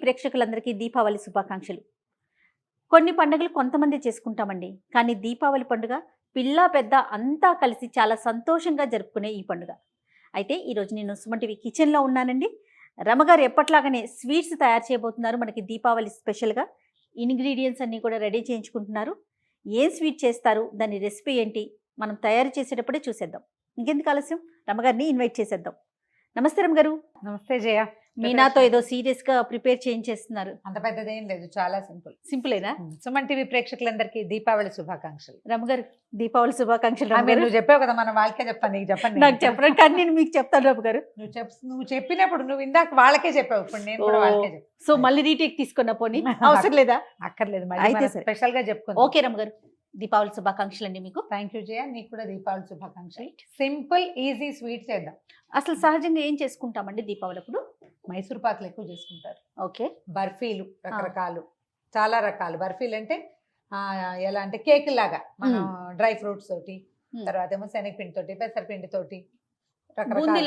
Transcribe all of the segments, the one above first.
ప్రేక్షకులందరికీ దీపావళి శుభాకాంక్షలు. కొన్ని పండుగలు కొంతమంది చేసుకుంటామండి, కానీ దీపావళి పండుగ పిల్ల పెద్ద అంతా కలిసి చాలా సంతోషంగా జరుపుకునే ఈ పండుగ. అయితే ఈరోజు నేను సుమన్ టీవీ కిచెన్లో ఉన్నానండి. రమగారు ఎప్పట్లాగానే స్వీట్స్ తయారు చేయబోతున్నారు. మనకి దీపావళి స్పెషల్గా ఇంగ్రీడియంట్స్ అన్నీ కూడా రెడీ చేయించుకుంటున్నారు. ఏం స్వీట్ చేస్తారు, దాని రెసిపీ ఏంటి, మనం తయారు చేసేటప్పుడే చూసేద్దాం. ఇంకెందుకు ఆలస్యం, రమగారిని ఇన్వైట్ చేసేద్దాం. నమస్తే రమగారు. నమస్తే జయ. మీనాతో ఏదో సీరియస్ గా ప్రిపేర్ చేయించేస్తున్నారు. అంత పెద్దదేం లేదు, చాలా సింపులేనా? సుమన్ టీవీ ప్రేక్షకులందరికీ దీపావళి శుభాకాంక్షలు. రమగారు దీపావళి శుభాకాంక్షలు. నువ్వు చెప్పావు కదా, మనం వాళ్ళకే చెప్తాను, నీకు చెప్పండి. నాకు చెప్పడం కానీ నేను మీకు చెప్తాను రమగారు. నువ్వు చెప్పినప్పుడు నువ్వు ఇందాక వాళ్ళకే చెప్పావు, ఇప్పుడు నేను కూడా వాళ్ళకే చెప్పాను. సో మళ్ళీ రీటేక్ తీసుకున్న పోనీ అవసరం లేదా? అక్కర్లేదు, అయితే స్పెషల్ గా చెప్పుకుందాం. ఓకే రమగారు, దీపావళి శుభాకాంక్షలు అండి మీకు. థ్యాంక్ యూ జయ, నీకు కూడా దీపావళి శుభాకాంక్షలు. సింపుల్ ఈజీ స్వీట్ చేద్దాం. అసలు సహజంగా ఏం చేసుకుంటామండి దీపావళి అప్పుడు? మైసూర్ పాకులు ఎక్కువ చేసుకుంటారు. ఓకే. బర్ఫీలు రకరకాలు, చాలా రకాలు. బర్ఫీలు అంటే ఎలా అంటే కేక్ లాగా, మనం డ్రై ఫ్రూట్స్ తోటి, తర్వాత ఏమో శనగపిండి తోటి, పెసరపిండి తోటి, బూందీ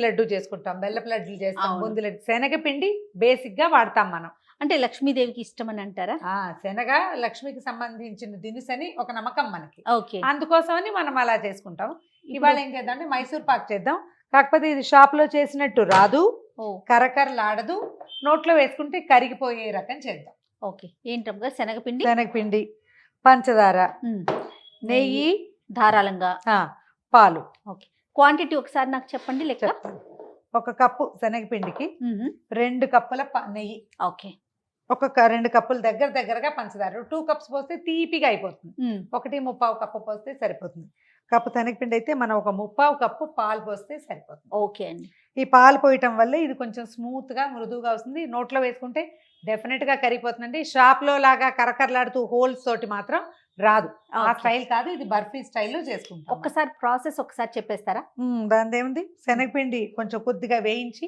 లడ్డు చేసుకుంటాం, బెల్లపు లడ్డులు చేస్తాం, బూందీ లడ్డు. శనగపిండి బేసిక్ గా వాడతాం మనం. అంటే లక్ష్మీదేవికి ఇష్టం అని అంటారా? శనగ లక్ష్మికి సంబంధించిన దినుసు అని ఒక నమ్మకం మనకి. ఓకే. అందుకోసమని మనం అలా చేసుకుంటాం. ఇవాళ ఏం చేద్దాం అంటే మైసూర్ పాక్ చేద్దాం. కాకపోతే ఇది షాప్ లో చేసినట్టు రాదు, కరకరలాడదు, నోట్లో వేసుకుంటే కరిగిపోయే రకం చేద్దాం. ఓకే. ఏంటమ్మగా? శనగపిండి, పంచదార, నెయ్యి, ధారాళంగా పాలు. ఓకే. క్వాంటిటీ ఒకసారి నాకు చెప్పండి. లెక్క 1 కప్పు శనగపిండికి 2 కప్పుల నెయ్యి. ఓకే. 2 కప్పులు దగ్గరగా పంచదార. 2 కప్స్ పోస్తే తీపిగా అయిపోతుంది. 1.25 కప్పు పోస్తే సరిపోతుంది. కప్పు శనగపిండి అయితే మనం 1.25 కప్పు పాలు పోస్తే సరిపోతుంది. ఓకే అండి. ఈ పాలు పోయటం వల్ల ఇది కొంచెం స్మూత్ గా మృదువుగా వస్తుంది. నోట్లో వేసుకుంటే డెఫినెట్ గా కరిగిపోతుందండి. షాప్ లో లాగా కరకరలాడుతూ హోల్స్ తోటి మాత్రం రాదు. ఆ స్టైల్ కాదు, ఇది బర్ఫీ స్టైల్లో చేసుకుంటాం. ఒక్కసారి ప్రాసెస్ ఒకసారి చెప్పేస్తారా? దాని ఏముంది, శనగపిండి కొంచెం కొద్దిగా వేయించి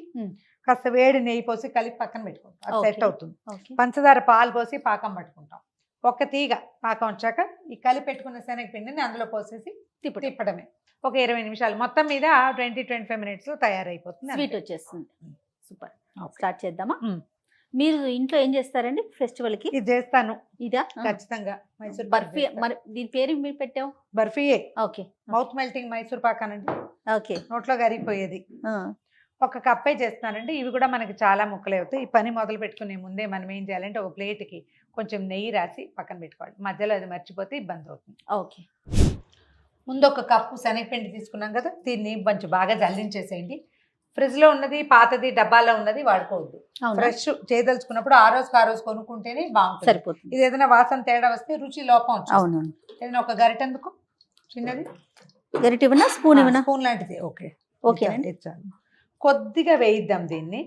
కాస్త వేడి నెయ్యి పోసి కలిపి పక్కన పెట్టుకుంటాం, అది సెట్ అవుతుంది. పంచదార పాలు పోసి పాకం పట్టుకుంటాం. ఒక తీగ పాకం వచ్చాక ఈ కలిపి పెట్టుకున్న శనగపిండిని అందులో పోసేసి తిప్పడమే. ఒక 20 నిమిషాలు, మొత్తం మీద 20-25 మినిట్స్ లో తయారైపోతుంది, స్వీట్ వచ్చేస్తుంది. సూపర్. స్టార్ట్ చేద్దామా? మీరు ఇంట్లో ఏం చేస్తారండి ఫెస్టివల్ కి? ఇది చేస్తాను. ఇదా? ఖచ్చితంగా మైసూర్ బర్ఫీ. మరి దీని పేరు మీరు పెట్టావు? బర్ఫీయే. Okay. Mouth melting Mysore pak అనండి. ఓకే. నోట్లో కరిగిపోయేది. 1 కప్పే చేస్తున్నానండి. ఇవి కూడా మనకి చాలా ముక్కలే అవుతాయి. ఈ పని మొదలు పెట్టుకునే ముందే మనం ఏం చేయాలంటే ఒక ప్లేట్కి కొంచెం నెయ్యి రాసి పక్కన పెట్టుకోవాలి. మధ్యలో అది మర్చిపోతే ఇబ్బంది అవుతుంది. ఓకే. ముందు 1 కప్పు శనగపిండి తీసుకున్నాం కదా, దీన్ని కొంచెం బాగా జల్లించేసేయండి. ఫ్రిడ్జ్ లో ఉన్నది, పాతది, డబ్బాలో ఉన్నది వాడుకోవద్దు. ఫ్రెష్ చేయదలుచుకున్నప్పుడు ఆ రోజు కొనుక్కుంటేనే బాగుంటుంది, సరిపోతుంది. ఇది ఏదైనా వాసన తేడా వస్తే రుచి లోపం వచ్చింది. ఏదైనా ఒక గరిటెందుకు, చిన్నది గరిటె ఇవ్వనా, స్పూన్ ఇవ్వనా? స్పూన్ లాంటిది. ఓకే. ఓకే అండి. కొద్దిగా వేయిద్దాం దీన్ని.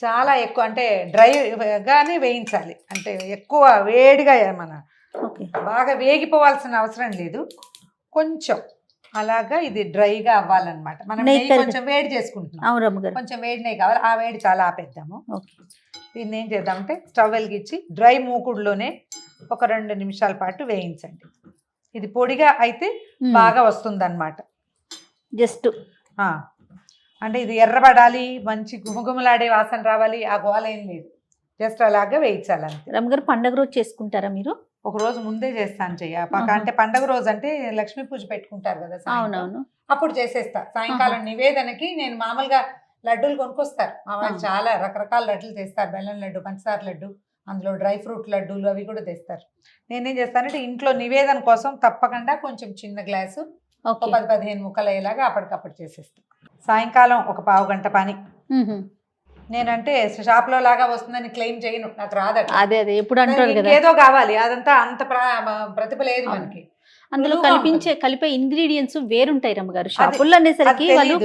చాలా ఎక్కువ అంటే డ్రై గానే వేయించాలి, అంటే ఎక్కువ వేడిగా మన బాగా వేగిపోవాల్సిన అవసరం లేదు. కొంచెం అలాగా ఇది డ్రైగా అవ్వాలన్నమాట. మనం నెయ్యి కొంచెం వేడి చేసుకుంటున్నాం, కొంచెం వేడి నెయ్యి కావాలి. ఆ వేడి చాలా ఆపేద్దాము. దీన్ని ఏం చేద్దామంటే స్టవ్ వెలిగించి డ్రై మూకుడులోనే ఒక 2 నిమిషాల పాటు వేయించండి. ఇది పొడిగా అయితే బాగా వస్తుంది అన్నమాట. జస్ట్ అంటే ఇది ఎర్రబడాలి, మంచి గుమగుమలాడే వాసన రావాలి, ఆ గోల ఏం లేదు. జస్ట్ అలాగా వేయించాలి అంతే. రమగారు పండగ రోజు చేసుకుంటారా మీరు? ఒక రోజు ముందే చేస్తాను చెయ్య. అంటే పండగ రోజు అంటే లక్ష్మీ పూజ పెట్టుకుంటారు కదా, అవునవును, అప్పుడు చేసేస్తా. సాయంకాలం నివేదనకి నేను మామూలుగా లడ్డూలు కొనుక్కొస్తారు మా వాళ్ళు. చాలా రకరకాల లడ్డూలు తెస్తారు, బెల్లం లడ్డు, పంచదార లడ్డు, అందులో డ్రై ఫ్రూట్ లడ్డూలు అవి కూడా తెస్తారు. నేనేం చేస్తానంటే ఇంట్లో నివేదన కోసం తప్పకుండా కొంచెం చిన్న గ్లాసు 10-15 ముక్కలు అయ్యేలాగా అప్పటికప్పుడు చేసేస్తాను. సాయంకాలం ఒక పావు గంట పని. నేనంటే షాప్ లో లాగా వస్తుందని క్లెయిమ్ చేయను, నాకు రాదట. అదే ఎప్పుడు అంటారు కదా, ఏదో కావాలి, అదంతా అంత ప్రతిభ లేదు మనకి. అందులో కలిపే ఇంగ్రీడియంట్స్ వేరుంటాయి రమ్మగారు. షాపుల్లో అనేసరికి వాళ్ళు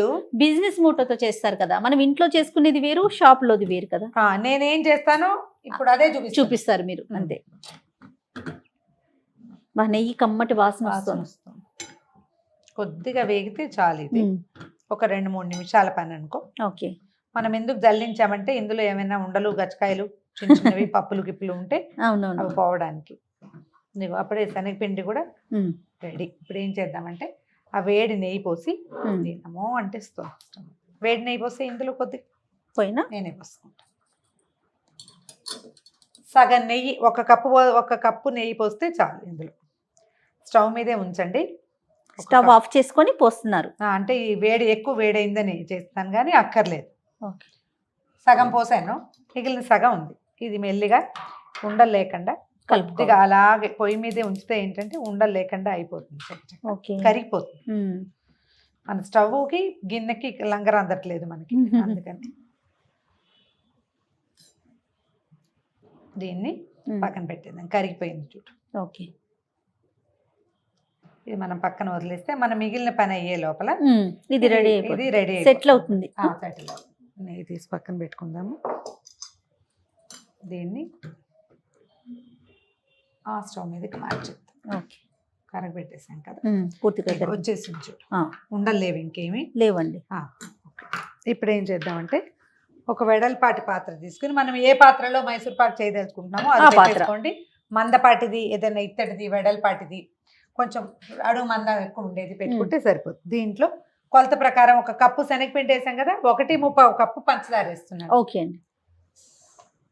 బిజినెస్ మోటోతో చేస్తారు కదా, మనం ఇంట్లో చేసుకునేది వేరు, షాప్ లోది వేరు కదా. నేనేం చేస్తానో ఇప్పుడు అదే చూపిస్తారు మీరు, అంతే. మా నెయ్యి కమ్మటి వాసన వస్తుంది. కొద్దిగా వేగితే చాలు. ఇది ఒక 2-3 నిమిషాల పని అనుకో. ఓకే. మనం ఎందుకు జల్లించామంటే ఇందులో ఏమైనా ఉండలు, గచ్చకాయలు, చిన్న చిన్నవి పప్పులు గిప్పులు ఉంటే అవి పోవడానికి. అప్పుడే శనగపిండి కూడా రెడీ. ఇప్పుడు ఏం చేద్దామంటే ఆ వేడి నెయ్యి పోసి తినమో అంటే వేడి నెయ్యి పోసి ఇందులో కొద్దిగా పోయినా నేనే పోసుకుంటాను. సగం నెయ్యి, ఒక కప్పు నెయ్యి పోస్తే చాలు. ఇందులో స్టవ్ మీదే ఉంచండి. స్టవ్ ఆఫ్ చేసుకొని పోస్తున్నారు. అంటే ఈ ఎక్కువ వేడైందని చేస్తాను కానీ అక్కర్లేదు. ఓకే, సగం పోసాను, మిగిలిన సగం ఉంది. ఇది మెల్లిగా ఉండలు లేకుండా కొద్దిగా అలాగే పొయ్యి మీదే ఉంచితే ఏంటంటే ఉండలు లేకుండా అయిపోతుంది, కరిగిపోతుంది. మన స్టవ్కి గిన్నెకి లంగర అందట్లేదు మనకి, అందుకని దీన్ని పక్కన పెట్టేద్దాం. కరిగిపోయింది చూడు. ఓకే, ఇది మనం పక్కన వదిలేస్తే మన మిగిలిన పని అయ్యే లోపల ఇది రెడీ సెటిల్ అవుతుంది. సెటిల్ అవుతుంది. నెయ్యి తీసి పక్కన పెట్టుకుందాము. దీన్ని ఆ స్టవ్ మీదకి మార్చేద్దాం. ఓకే, కరగబెట్టేసాం కదా, పూర్తిగా వచ్చేసింది చూడు. ఉండలు లేవు, ఇంకేమి లేవండి. ఇప్పుడు ఏం చేద్దామంటే ఒక వెడల్పాటి పాత్ర తీసుకుని మనం ఏ పాత్రలో మైసూర్ పాక్ చేయదలుచుకుంటున్నామో అది పెట్టేసుకోండి. మందపాటిది ఏదైనా ఇత్తడిది వెడల్పాటిది, కొంచెం అడుగు మందం ఎక్కువ ఉండేది పెట్టుకుంటే సరిపోతుంది. దీంట్లో కొలత ప్రకారం ఒక కప్పు శనగపిండి వేసాం కదా, 1.35 కప్పు పంచదార వేస్తున్నాను. ఓకే అండి.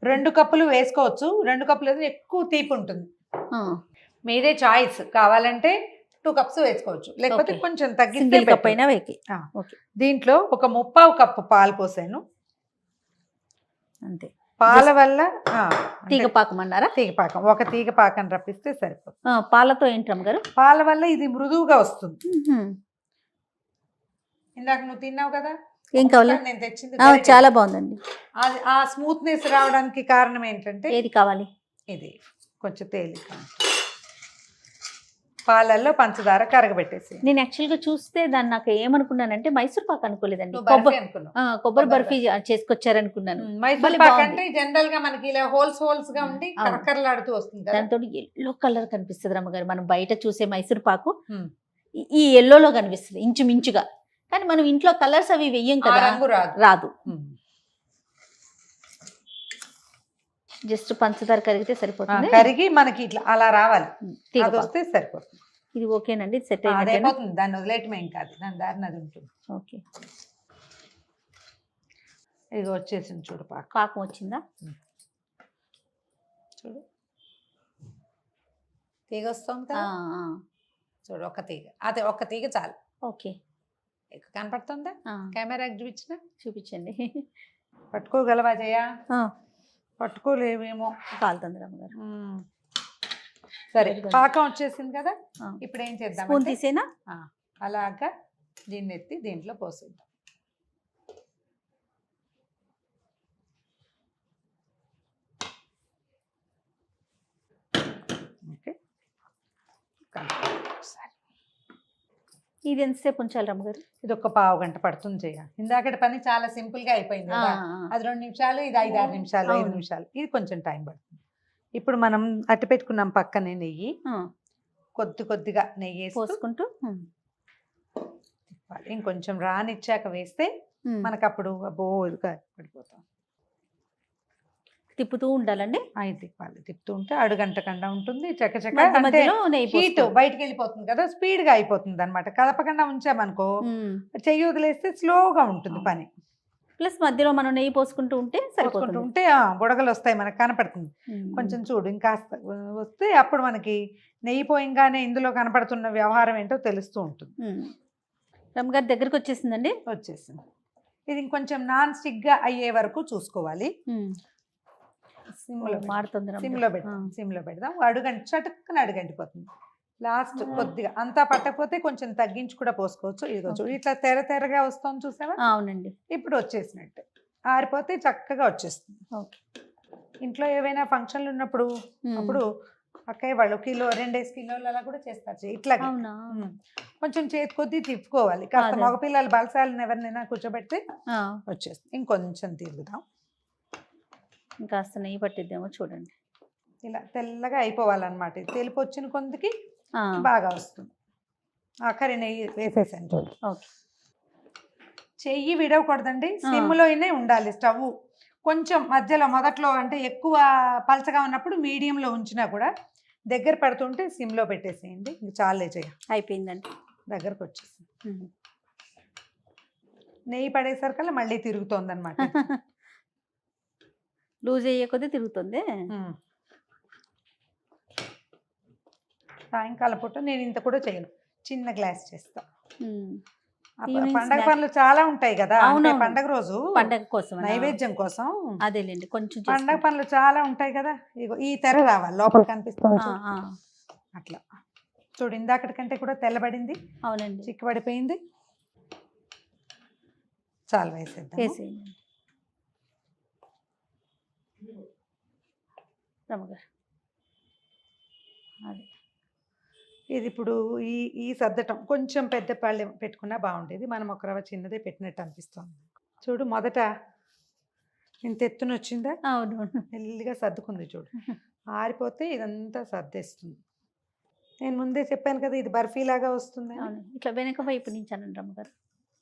2 కప్పులు వేసుకోవచ్చు, 2 కప్పులు అయితే ఎక్కువ తీపి ఉంటుంది. మీదే చాయిస్, కావాలంటే 2 కప్స్ వేసుకోవచ్చు, లేకపోతే కొంచెం తగ్గిస్తే కప్పైనా వేకి. దీంట్లో ఒక 3/4 కప్పు పాలు పోసాను. అంతే. పాల వల్ల తీగ పాకం అన్నారా? తీగ పాకం, ఒక తీగ పాకం రప్పిస్తే సరిపోతుంది. పాలతో ఏంటమ్మ గారు? పాల వల్ల ఇది మృదువుగా వస్తుంది. ఇందాక నువ్వు తిన్నావు కదా, ఏం కావాలి? నేను తెచ్చింది చాలా బాగుందండి. ఆ స్మూత్నెస్ రావడానికి కారణం ఏంటంటే ఏది కావాలి? ఇది కొంచెం తేలిక, పాలల్లో పంచదార కరగబెట్టేసి. నేను యాక్చువల్గా చూస్తే దాన్ని నాకు ఏమనుకున్నానంటే మైసూర్ పాక్ అనుకోలేదండి, కొబ్బరి బర్ఫీ చేసుకొచ్చారనుకున్నాను. మైసూర్ పాక్ అంటే జనరల్ గా మనకి ఇలా హోల్స్ గా ఉండి కరకరలాడుతూ వస్తుంది. దాంతో ఎల్లో కలర్ కనిపిస్తుంది రమ్మగారు. మనం బయట చూసే మైసూర్ పాకు ఈ ఎల్లోలో కనిపిస్తుంది ఇంచుమించుగా, కానీ మనం ఇంట్లో కలర్స్ అవి వెయ్యం కదా, రాదు. జస్ట్ పంచదార కరిగితే సరిపోతుంది. కరిగి మనకి ఇట్లా అలా రావాలి, వస్తే సరిపోతుంది. ఇది ఓకేనండి, సెట్ అయిపోతుంది. దాన్ని వదిలేయటమే ఏం కాదు, దాని దారిని అది ఉంటుంది. ఓకే, ఇది వచ్చేసింది చూడు, పాకం వచ్చిందా చూడు, తీగ వస్తుంది చూడు, ఒక తీగ, అదే ఒక్క తీగ చాలు. ఓకే, కనపడుతుందా? కెమెరాకి చూపించండి. పట్టుకోగలవా జయ? పట్టుకోలేవేమో, కాలుతుంది రమ్మగారు. సరే, పాకం వచ్చేసింది కదా. ఇప్పుడు ఏం చేద్దాం, స్పూన్ తీసేనా? అలాగా దీన్ని ఎత్తి దీంట్లో పోసేద్దాం. ఓకే, ఇది ఎంతసేపు ఉంచాలి రమ్మగారు? ఇది ఒక పావు గంట పడుతుంది చేయ. ఇందాకటి పని చాలా సింపుల్ గా అయిపోయింది కదా, అది 2 నిమిషాలు, ఇది 5-6 నిమిషాలు, 5 నిమిషాలు. ఇది కొంచెం టైం పడుతుంది. ఇప్పుడు మనం అట్టి పెట్టుకున్నాం పక్కనే నెయ్యి, కొద్దిగా నెయ్యి పోసుకుంటూ తిప్పాలి. ఇంకొంచెం రానిచ్చాక వేస్తే మనకు అప్పుడు బోలుగా పడిపోతాం. తిప్పుతూ ఉండాలండి. తిప్పుతూ ఉంటే అడుగంటకుండా ఉంటుంది. చక్కచక్క అంటే హీట్ బయటకు వెళ్ళిపోతుంది కదా, స్పీడ్ గా అయిపోతుంది అనమాట. కదపకుండా ఉంచామనుకో, చెయ్యి వదిలేస్తే స్లోగా ఉంటుంది పని. ప్లస్ మధ్యలో మనం నెయ్యి పోసుకుంటూ ఉంటే సరిపోతుంది. ఉంటే బుడగలు వస్తాయి, మనకు కనపడుతుంది. కొంచెం చూడు, ఇంకాస్త వస్తే అప్పుడు మనకి నెయ్యి పోయంగానే ఇందులో కనపడుతున్న వ్యవహారం ఏంటో తెలుస్తూ ఉంటుంది. రమ్మగారి దగ్గరకు వచ్చేసిందండి. వచ్చేసింది. ఇది ఇంకొంచెం నాన్ స్టిక్ గా అయ్యే వరకు చూసుకోవాలి. సిమ్లో పెడదాం. చటుక్కున అడుగంటిపోతుంది. లాస్ట్ కొద్దిగా అంతా పట్టకపోతే కొంచెం తగ్గించి కూడా పోసుకోవచ్చు. ఇదిగో చూడు, ఇట్లా తెరగా వస్తుంది, చూసావా? అవునండి. ఇప్పుడు వచ్చేసినట్టు. ఆరిపోతే చక్కగా వచ్చేస్తుంది. ఇంట్లో ఏవైనా ఫంక్షన్లు ఉన్నప్పుడు అప్పుడు అక్కయ్య వాళ్ళు 1-2 కిలోలు అలా కూడా చేస్తారు. ఇట్లా కొంచెం చేతి కొద్దీ తిప్పుకోవాలి. కాస్త మగపిల్లలు బలసాలను ఎవరినైనా కూర్చోబెడితే వచ్చేస్తుంది. ఇంకొంచెం తిరుగుదాం, ఇంకాస్త నెయ్యి పట్టిద్దామో చూడండి. ఇలా తెల్లగా అయిపోవాలన్నమాట. తెలుపు వచ్చిన కొందికి బాగా వస్తుంది. ఆఖరి నెయ్యి వేసేసాను చూడు. చెయ్యి విడవకూడదండి, సిమ్లోనే ఉండాలి స్టవ్. కొంచెం మధ్యలో మొదట్లో అంటే ఎక్కువ పలచగా ఉన్నప్పుడు మీడియంలో ఉంచినా కూడా దగ్గర పడుతుంటే సిమ్లో పెట్టేసేయండి. ఇంక చాలే చేయ. అయిపోయిందండి, దగ్గరకు వచ్చేసింది. నెయ్యి పడేసరికల్లా మళ్ళీ తిరుగుతోంది అనమాట. లూజ్ అయ్యే కొద్దీ తిరుగుతుంది. సాయంకాలం పూట నేను ఇంత కూడా చేయను, చిన్న గ్లాస్ చేస్తా. ఈవినింగ్ పండగ స్నాక్. పనులు చాలా ఉంటాయి కదా, అంటే అవునవును. పండగ రోజు పండగ కోసం నైవేద్యం కోసం అదేలేండి కొంచెం పండగ చేసుకుంటాం. పనులు చాలా ఉంటాయి కదా. ఇగో ఈ తెర రావాలి లోపల కనిపిస్తుంది ఆ, చూడు. ఆ, అట్లా చూడు, ఇందాకటి కంటే కూడా తెల్లబడింది, అవునండి చిక్కుబడిపోయింది. చాలు వేసేద్దాం. వేసేయండి రమ్మగారు. అదే ఇది ఇప్పుడు ఈ ఈ సర్దటం కొంచెం పెద్ద పళ్ళెం పెట్టుకున్నా బాగుండేది, మనం ఒక రవ్వ చిన్నదే పెట్టినట్టు అనిపిస్తుంది. చూడు, మొదట ఇంత ఎత్తున వచ్చిందా, అవును. మెల్లిగా సర్దుకుంది చూడు. ఆరిపోతే ఇదంతా సర్దేస్తుంది. నేను ముందే చెప్పాను కదా ఇది బర్ఫీ లాగా వస్తుంది. అవును ఇట్లా వెనక వైపు నుంచి అనండి రమ్మగారు,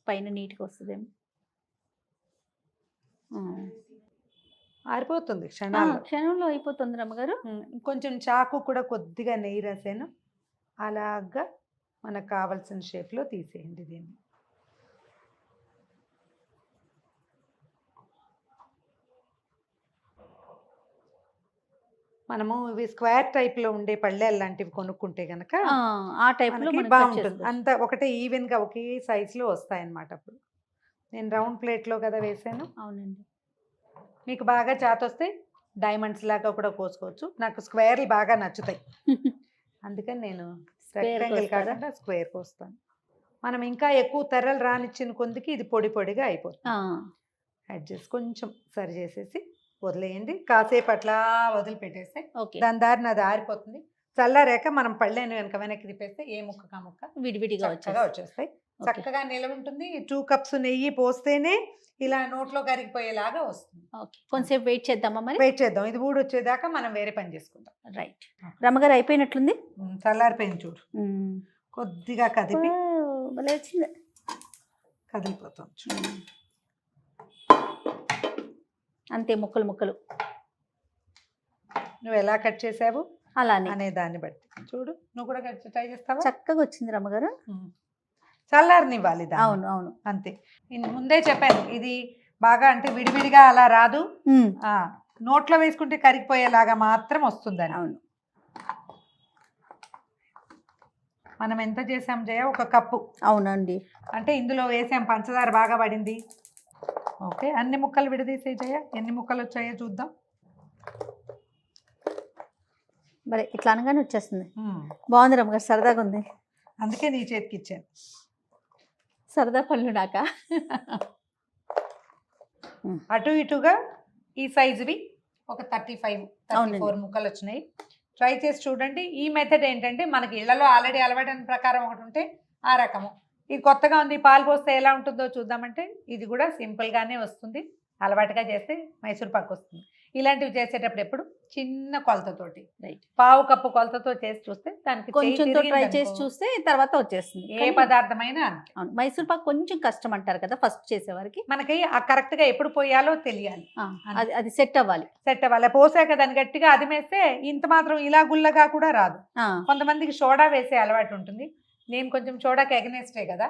పైన నీట్గా వస్తుందేమో. ఆరిపోతుంది క్షణాల్లో. క్షణంలో అయిపోతుంది రమ్మగారు. కొంచెం చాకు కూడా కొద్దిగా నెయ్యి రాసాను, అలాగా మనకు కావాల్సిన షేప్లో తీసేయండి దీన్ని. మనము ఇవి స్క్వేర్ టైప్లో ఉండే పళ్ళెలు లాంటివి కొనుక్కుంటే గనక ఆ టైప్లో మనకి బాగుంటుంది. అంత ఒకటే ఈవెన్గా ఒకే సైజులో వస్తాయన్నమాట. అప్పుడు నేను రౌండ్ ప్లేట్లో కదా వేసాను. అవునండి. మీకు బాగా చేతొస్తే డైమండ్స్ లాగా కూడా కోసుకోవచ్చు, నాకు స్క్వేర్లు బాగా నచ్చుతాయి, అందుకని నేను రెక్టాంగిల్ కాకుండా స్క్వేర్ కోస్తాను. మనం ఇంకా ఎక్కువ తెరలు రానిచ్చిన కొందికి ఇది పొడి పొడిగా అయిపోతుంది. అడ్జస్ట్ కొంచెం సరి చేసేసి వదిలేయండి, కాసేపు అట్లా వదిలిపెట్టేస్తే దాని దారిని అది ఆరిపోతుంది. చల్లారాక మనం పళ్ళేను వెనక్కి తిప్పేస్తే ఏ ముక్క ముక్క విడివిడిగా వచ్చేస్తాయి. చక్కగా నిలవ ఉంటుంది. 2 కప్స్ నెయ్యి పోస్తేనే ఇలా నోట్లో కరిగిపోయేలాగా వస్తుంది. కొంచెంసేపు వెయిట్ చేద్దామా మరి? వెయిట్ చేద్దాం, ఇది ఊడి వచ్చేదాకా మనం వేరే పని చేసుకుందాం. రైట్. రమ్మగారు అయిపోయినట్లుంది. చల్లారిపోయింది చూడు, కొద్దిగా కదిపి భలే వచ్చింది, కదిలిపోతాం చూడు. అంతే ముక్కలు ముక్కలు నువ్వు ఎలా కట్ చేసావు అలానే అనే దాన్ని బట్టి చూడు. నువ్వు కూడా కట్ ట్రై చేస్తావా? చక్కగా వచ్చింది రమ్మగారు. చల్లారనివ్వాలి దాన్ని. అవును అవును అంతే. ముందే చెప్పాను ఇది బాగా అంటే విడివిడిగా అలా రాదు, నోట్లో వేసుకుంటే కరిగిపోయేలాగా మాత్రం వస్తుందని. అవును. మనం ఎంత చేసాం జయ? 1 కప్పు. అవునండి. అంటే ఇందులో వేసాం పంచదార బాగా పడింది. ఓకే, అన్ని ముక్కలు విడదీసే జయ, ఎన్ని ముక్కలు వచ్చాయో చూద్దాం. మరి ఇట్లా అనగానే వచ్చేస్తుంది. బాగుంది రమ్మగారు, సరదాగా ఉంది, అందుకే నీ చేతికి ఇచ్చాను. సరదా పళ్ళు నాక. అటు ఇటుగా ఈ సైజువి ఒక 34 ముక్కలు వచ్చినాయి. ట్రై చేసి చూడండి. ఈ మెథడ్ ఏంటంటే మనకి ఇళ్లలో ఆల్రెడీ అలవాటైన ప్రకారం ఒకటి ఉంటే ఆ రకము, ఇది కొత్తగా ఉంది పాలు పోస్తే ఎలా ఉంటుందో చూద్దామంటే ఇది కూడా సింపుల్గానే వస్తుంది. అలవాటుగా చేస్తే మైసూర్ పాకు వస్తుంది. ఇలాంటివి చేసేటప్పుడు ఎప్పుడు చిన్న కొలతతోటి, పావు కప్పు కొలతతో చేసి చూస్తే దానికి కొంచెం ట్రై చేసి చూస్తే తర్వాత వచ్చేస్తుంది ఏ పదార్థమైనా. మైసూర్ పాక్ కొంచెం కష్టం అంటారు కదా ఫస్ట్ చేసేవారికి. మనకి ఆ కరెక్ట్ గా ఎప్పుడు పోయాలో తెలియాలి, అది సెట్ అవ్వాలి. పోసాక దాన్ని గట్టిగా అదిమేస్తే ఇంత మాత్రం ఇలా గుల్లగా కూడా రాదు. కొంతమందికి సోడా వేసే అలవాటు ఉంటుంది, నేను కొంచెం సోడాకి ఎగనేస్టే కదా,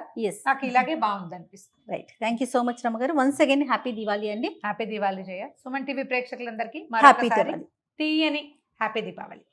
నాకు ఇలాగే బాగుంది అనిపిస్తుంది. Right. Thank you so much రమ్మగారు. వన్స్ అగైన్ హ్యాపీ దివాళీ అండి. హ్యాపీ దివాళీ జయ. సుమన్ టీవీ ప్రేక్షకులందరికీ హ్యాపీ దివాళీ, తీయని హ్యాపీ దీపావళి.